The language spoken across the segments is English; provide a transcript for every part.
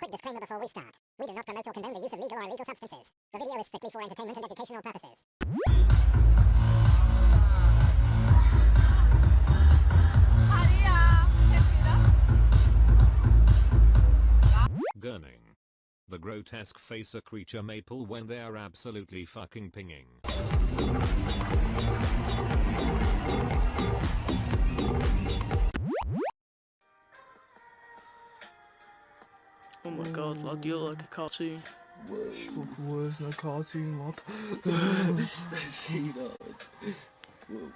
Quick disclaimer before we start. We do not promote or condone the use of legal or illegal substances. The video is strictly for entertainment and educational purposes. Gurning. The grotesque face a creature may pull when they are absolutely fucking pinging. Oh my god, lad, you look like a cartoon. Where's no cartoon, lad? See that? Whoa.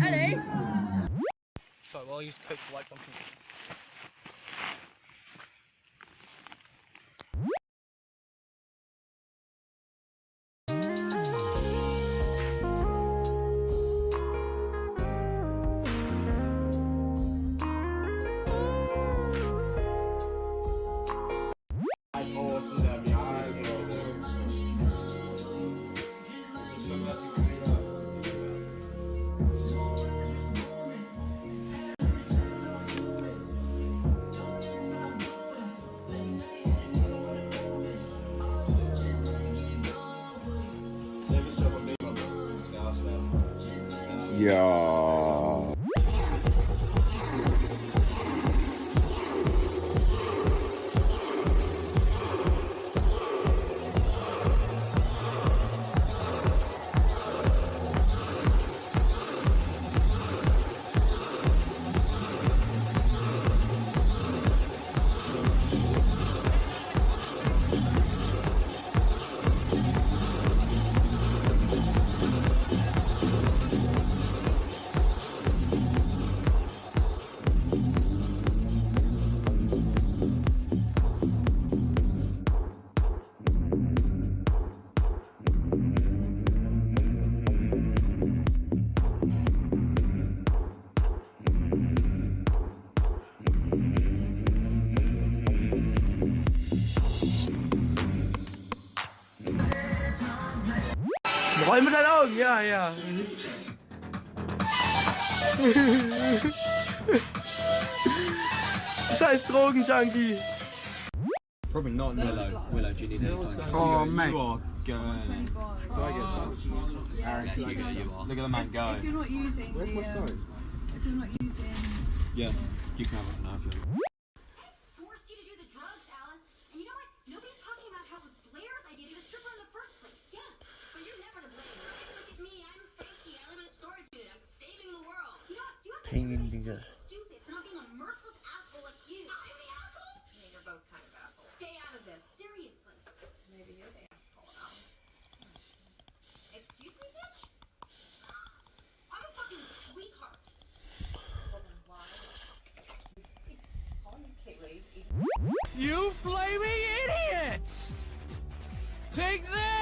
Ellie? Sorry, well, I used to coach for like donkeys. Yeah. Räum mit deinen Augen, ja, ja. Scheiß Drogenjunkie. Probably not Willow. Willow, do you need any time? Oh, mate. You are going. Do I get some? Aaron, you are. Look at the man go. If you're not using Where's my phone? If you're not using... Yeah, you can have it now if you want. Forced you to do the drugs, Alice. And you know what? Nobody's talking about how it was Blair's idea to get a stripper in the first place. Yeah, but you're never to blame, right? Look at me, I'm Frankie. I live in a storage unit. I'm saving the world. You know what? You have to be stupid for not being a merciless asshole like you. I'm the asshole? Yeah, you're both kind of assholes. Stay out of this. Seriously. Maybe you're the asshole, Alice. Excuse me, bitch? I'm a fucking sweetheart. Well, then why? You flaming idiot! Take that!